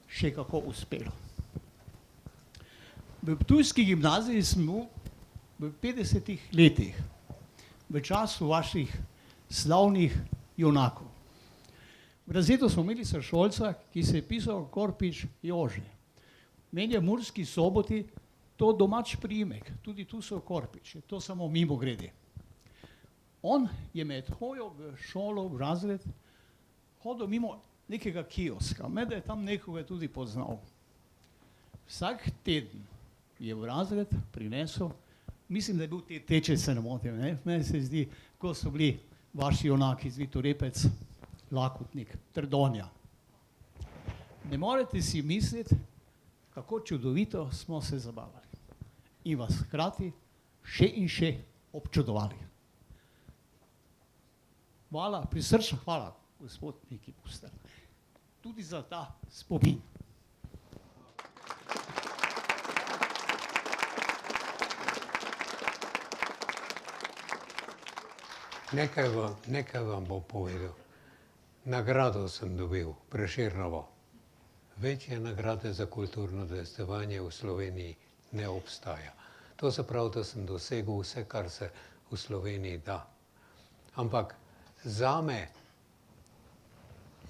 še kako uspelo. V ptujski gimnaziji sem bil v 50 letih, v času vaših slavnih junakov. V razredu smo imeli sošolca, ki se je pisal Korpič Jože. Meni je v Murski Soboti to domač priimek, tudi tu so Korpič, to samo mimogrede. On je med hojo v šolo, v razred, hodil mimo nekega kioska, med je tam nekoga tudi poznal. Vsak teden je v razred prinesel, mislim, da je bil Teče, se ne motim, ne? Meni se zdi, ko so bili vaši junaki, Zvitorepec, Lakotnik, Trdonja. Ne morete si misliti, kako čudovito smo se zabavali. In vas hkrati še in še občudovali. Hvala, prisrčna hvala, gospod Miki Muster, tudi za ta spomin. Nekaj vam bom povedal. Nagrado sem dobil, Prešernovo. Večje nagrade za kulturno udejstvovanje v Sloveniji ne obstaja. To se pravi, da sem dosegel vse, kar se v Sloveniji da. Ampak zame,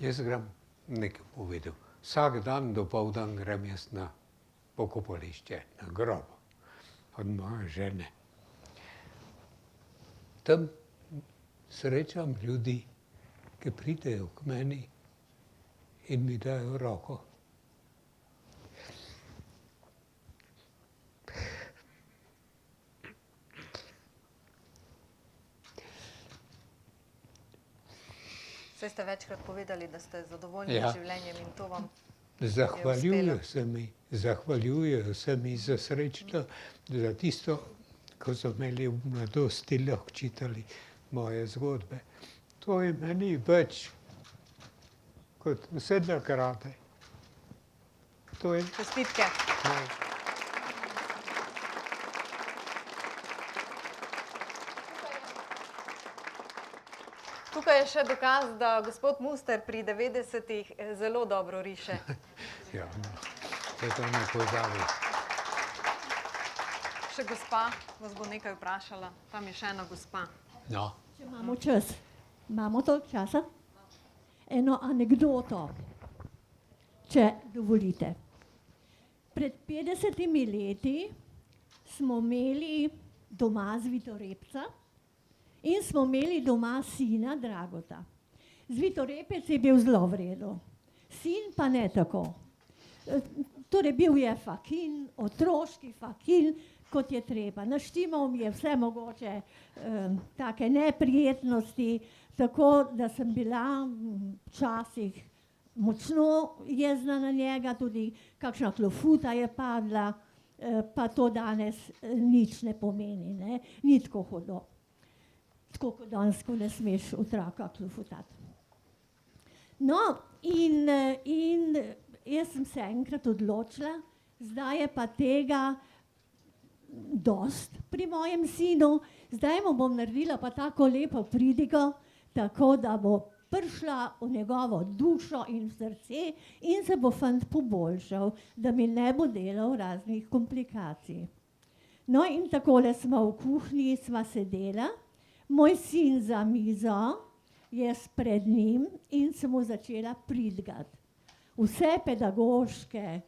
jaz grem nekaj povedal. Vsak dan dopoldan grem jaz na pokopališče, na grob od moje žene. Tam srečam ljudi, ki pridejo k meni in mi dajo roko. Saj ste večkrat povedali, da ste zadovoljni z življenjem in to vam Zahvaljujejo se mi za srečno, za tisto, ko so imeli v mladosti lahko čitali moje zgodbe. To je meni več kot vse nagrade. To je Čestitke. Tukaj je še dokaz, da gospod Muster pri 90-ih zelo dobro riše. Ja, to ne pozabi. Še gospa vas bo nekaj vprašala. Tam je še ena gospa. No. Če imamo čas, imamo toliko časa? Eno anekdoto, če dovolite. Pred 50 leti smo imeli doma Zvitorepca in smo imeli doma sina Dragota. Zvitorepec je bil zelo v redu, sin pa ne tako. Torej bil je fakin, otroški fakin, kot je treba. Naštimal mi je vse mogoče take neprijetnosti, tako da sem bila včasih močno jezna na njega, tudi kakšna klofuta je padla, pa to danes nič ne pomeni, ne? Ni tako hudo. Tako kot danes, ko ne smeš otroka klofutati. No, in jaz sem se enkrat odločila, zdaj je pa tega dost pri mojem sinu, zdaj mu bom naredila pa tako lepo pridigo, tako da bo prišla v njegovo dušo in v srce in se bo fant poboljšal, da mi ne bo delal raznih komplikacij. No in takole smo v kuhinji, sva sedela, moj sin za mizo, jaz pred njim in sem mu začela pridigati. Vse pedagoške,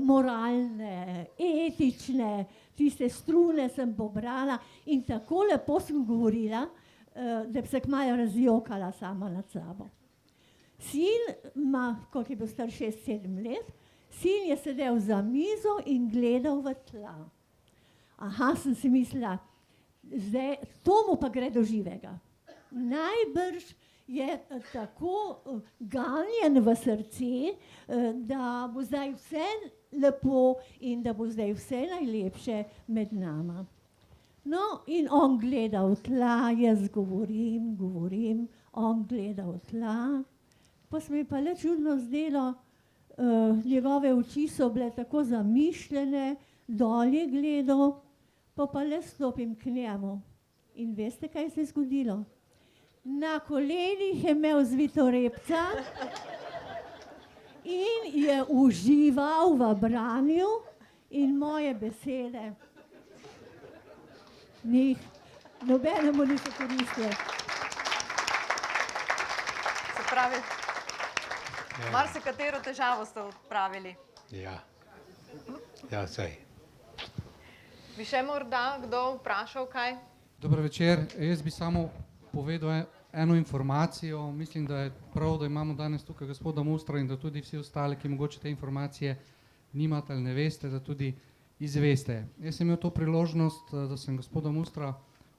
moralne, etične, tiste strune sem pobrala in tako lepo sem govorila, da bi se kmalu razjokala sama nad sabo. Sin ima, koliko je bil star, 6-7 let, sin je sedel za mizo in gledal v tla. Aha, sem si mislila, zdaj, to mu pa gre do živega. Najbrž je tako ganjen v srce, da bo zdaj vse lepo in da bo zdaj vse najlepše med nama. No, in on gleda v tla, jaz govorim, on gleda v tla. Pa se mi pa le čudno zdelo, njegove oči so bile tako zamišljene, dol je gledal, pa le stopim k njemu. In veste, kaj se je zgodilo? Na kolenih je imel Zvitorepca in je užival v branju in moje besede nobenemu niso koristile. Se pravi, Marsikatero težavo ste odpravili. Ja, saj. Bi še morda kdo vprašal kaj? Dober večer, jaz bi samo povedal eno informacijo. Mislim, da je prav, da imamo danes tukaj gospoda Mustra in da tudi vsi ostali, ki mogoče te informacije nimate ali ne veste, da tudi izveste. Jaz sem imel to priložnost, da sem gospoda Mustra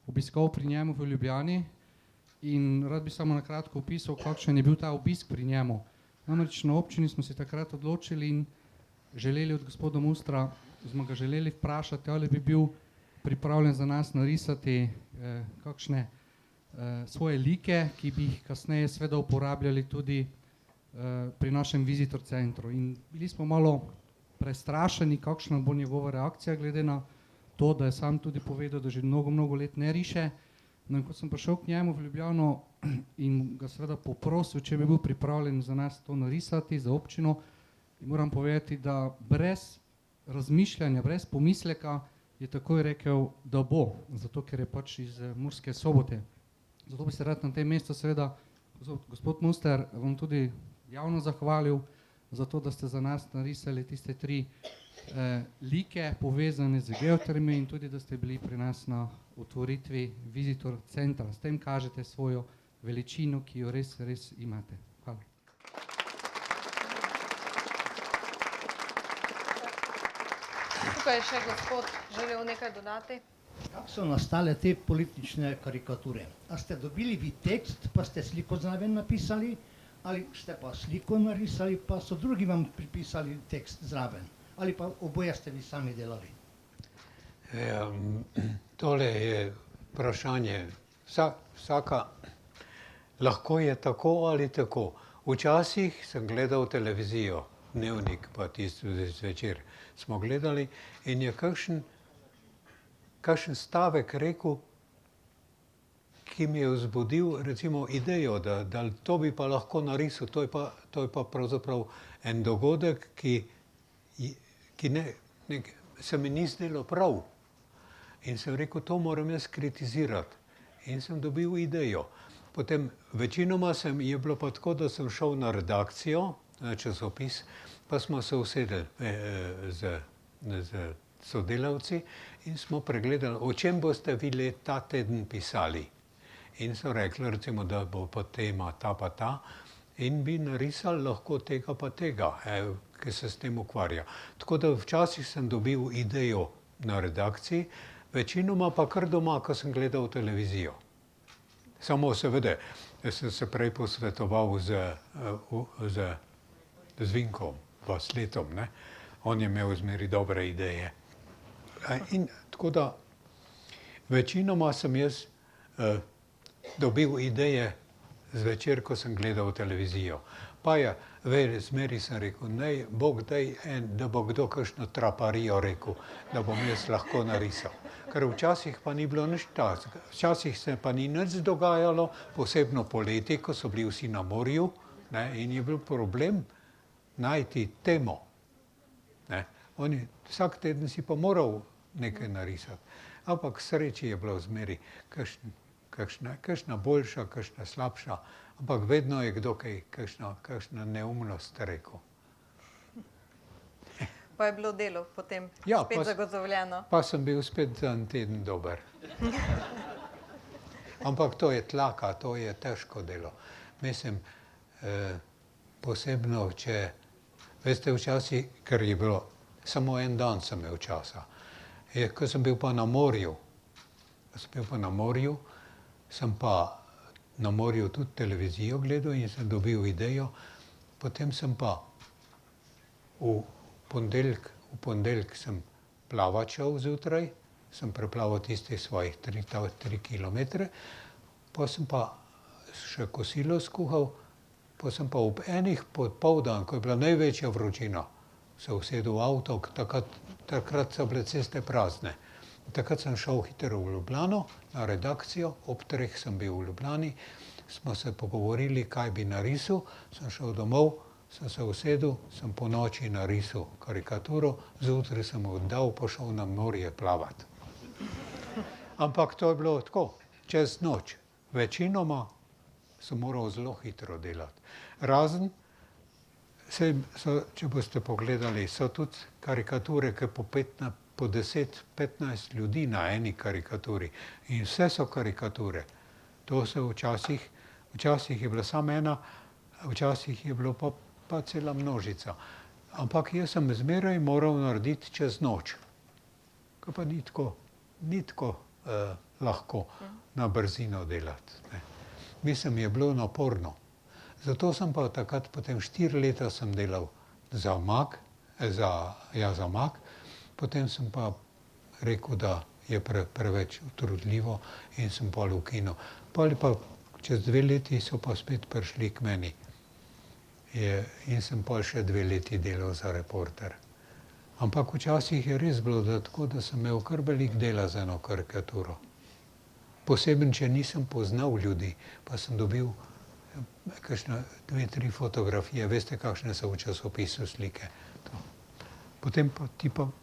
obiskal pri njemu v Ljubljani in rad bi samo na kratko opisal, kakšen je bil ta obisk pri njemu. Namreč na občini smo se takrat odločili in želeli od gospoda Mustra, smo ga želeli vprašati, ali bi bil pripravljen za nas narisati kakšne svoje like, ki bi jih kasneje seveda uporabljali tudi pri našem visitor centru. In bili smo malo prestrašeni, kakšna bo njegova reakcija, glede na to, da je sam tudi povedal, da že mnogo let ne riše. No in ko sem prišel k njemu v Ljubljano in ga seveda poprosil, če bi bil pripravljen za nas to narisati, za občino, moram povedati, da brez razmišljanja, brez pomisleka je takoj rekel, da bo, zato ker je pač iz Murske Sobote. Zato bi se rad na tem mestu seveda, gospod Muster, vam tudi javno zahvalil za to, da ste za nas narisali tiste 3 like povezane z geotermi in tudi, da ste bili pri nas na otvoritvi visitor centra. S tem kažete svojo veličino, ki jo res imate. Hvala. Tukaj je še gospod želel nekaj dodati. Kako so nastale te politične karikature? A ste dobili vi tekst, pa ste sliko zraven napisali, ali ste pa sliko narisali, pa so drugi vam pripisali tekst zraven? Ali pa oboje ste vi sami delali? Tole je vprašanje. Vsaka, lahko je tako ali tako. Včasih sem gledal televizijo, Dnevnik pa tisto zvečer smo gledali in je kakšen stavek rekel, ki mi je vzbudil recimo idejo, da to bi pa lahko narisal. To je pa pravzaprav en dogodek, ki se mi ni zdelo prav. In sem rekel, to moram jaz kritizirati. In sem dobil idejo. Potem večinoma je bilo pa tako, da sem šel na redakcijo, na časopis, pa smo se usedeli z sodelavci in smo pregledali, o čem boste vi ta teden pisali. In so rekli, recimo, da bo pa tema ta pa ta in bi narisali lahko tega pa tega, ki se s tem ukvarja. Tako da včasih sem dobil idejo na redakciji, večinoma pa kar doma, ko sem gledal televizijo. Samo seveda, sem se prej posvetoval z Vinkom, Vasletom, ne. On je imel zmeri dobre ideje. In tako da večinoma sem jaz dobil ideje zvečer, ko sem gledal televizijo. Pa je, zmeri sem rekel, naj Bog daj da bo kdo kakšno traparijo rekel, da bom jaz lahko narisal. Ker včasih pa ni bilo nič takega. Včasih se pa ni nič dogajalo, posebno poleti, ko so bili vsi na morju, ne, in je bil problem najti temo. Ne. Vsak teden si pa moral nekaj narisati. Ampak sreči je bilo zmeri kakšna boljša, kakšna slabša, ampak vedno je kdo kakšna neumnost rekel. Pa je bilo delo potem Ja, spet zagotovljeno. Pa sem bil spet za en teden dober. Ampak to je tlaka, to je težko delo. Mislim, posebno, veste, včasih, ker je bilo, samo en dan sem imel časa. Ko sem bil pa na morju, sem pa na morju tudi televizijo gledal in sem dobil idejo, potem sem pa v ponedeljek sem plavat šel zjutraj, sem preplaval tistih svojih 3 kilometre, pa sem pa še kosilo skuhal, pa sem pa ob enih popoldan, ko je bila največja vročina, se usedel v avto, takrat so bile ceste prazne. Takrat sem šel hitro v Ljubljano, na redakcijo, ob 3 sem bil v Ljubljani, smo se pogovorili, kaj bi narisal, sem šel domov, sem se usedel, sem po noči narisal karikaturo, zjutraj sem oddal, pošel na morje plavat. Ampak to je bilo tako, čez noč. Večinoma sem moral zelo hitro delati. Razen, Sej če boste pogledali, so tudi karikature, ki po 10-15 ljudi na eni karikaturi. In vse so karikature. To se včasih je bila samo ena, včasih je bilo pa cela množica. Ampak jaz sem zmeraj moral narediti čez noč. Ko pa ni tako lahko na brzino delati. Ne. Mislim, je bilo naporno. Zato sem pa takrat, potem 4 leta sem delal za MAK, za MAK, potem sem pa rekel, da je preveč utrudljivo in sem pol ukinil. Pol pa čez 2 leti so pa spet prišli k meni. In sem pol še 2 leti delal za Reporter. Ampak včasih je res bilo tako, da sem imel kar veliko dela za eno karikaturo. Posebno, če nisem poznal ljudi, pa sem dobil kakšne 2-3 fotografije, veste, kakšne so v časopisu slike. Potem pa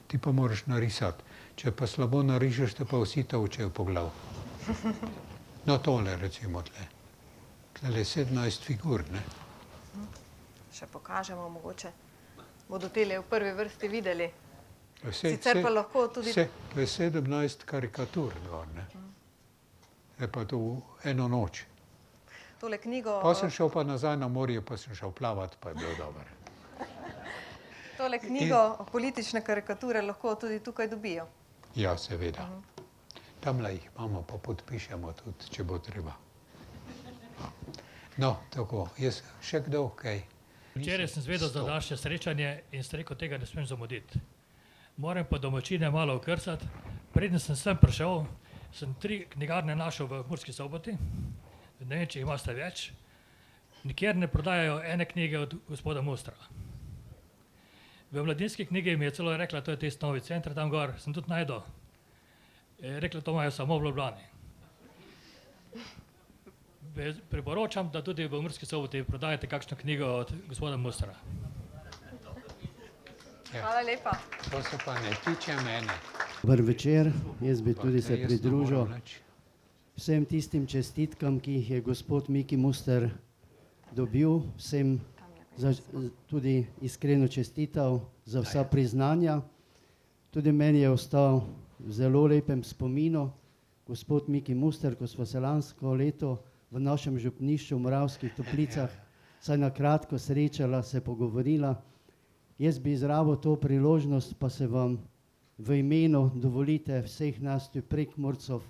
ti pa moraš narisati. Če pa slabo narišeš, te pa vsi tolčejo po glav. No tole recimo tle. Tle 17 figur, ne. Še pokažemo mogoče. Bodo tele v prvi vrsti videli. Sicer pa lahko tudi... To je 17 karikatur, ne. Je pa to eno noč. Tole knjigo... Pa sem šel pa nazaj na morje, pa sem šel plavati, pa je bilo dobro. Tole knjigo politične karikature lahko tudi tukaj dobijo. Ja, seveda. Tamle jih imamo, pa podpišemo tudi, če bo treba. No, tako, jaz še kdo, kaj? Včeraj sem zvedel za naše srečanje in sem rekel, tega ne smem zamuditi. Moram pa domačine malo okrcati. Preden sem sem prišel, sem 3 knjigarne našel v Murski Soboti. Ne vem, če jih imate več. Nikjer ne prodajajo ene knjige od gospoda Mustra. V Mladinski knjigi mi je celo rekla, to je tisti novi center tam gor, sem tudi najdel. Rekla, to imajo samo v Ljubljani. Priporočam, da tudi v Murski Soboti prodajate kakšno knjigo od gospoda Mustra. Hvala lepa. To se pa ne tiče mene. Dober večer, jaz bi tudi se pridružil vsem tistim čestitkam, ki jih je gospod Miki Muster dobil, vsem tudi iskreno čestital za vsa priznanja. Tudi meni je ostal v zelo lepem spominu gospod Miki Muster, ko smo se lansko leto v našem župnišču v Moravskih Toplicah saj na kratko srečala, se pogovorila. Jaz bi izrabil to priložnost, pa se vam v imenu dovolite vseh nas tu Prekmurcov,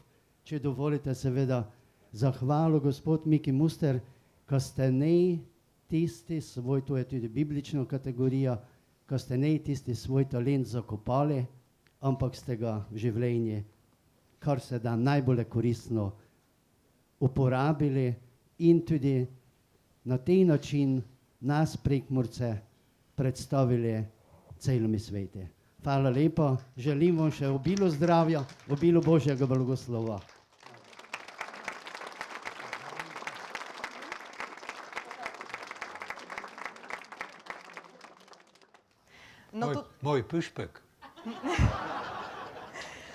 če dovolite seveda zahvalo gospod Miki Muster, ko ste ne tisti svoj, to je tudi biblična kategorija, ko ste ne tisti svoj talent zakopali, ampak ste ga v življenje, kar se da najbolj koristno uporabili in tudi na tej način nas Prekmurce predstavili celomi svete. Hvala lepa, želim vam še obilo zdravja, obilo Božjega blagoslova. Moj pušpek.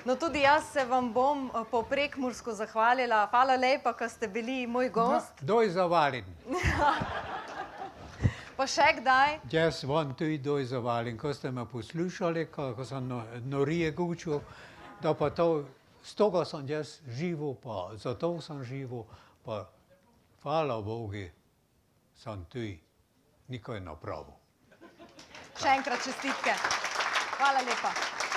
No tudi jaz se vam bom po prekmursko zahvalila. Hvala lepa, ko ste bili moj gost. Doj zavalim. Pa še kdaj? Jaz vam tudi doj zavalim, ko ste me poslušali, ko sem norije gučil, da pa to, z toga sem jaz živel, pa zato sem živel, pa hvala Bogu, sem tudi nekaj napravil. Še enkrat čestitke. Hvala lepa.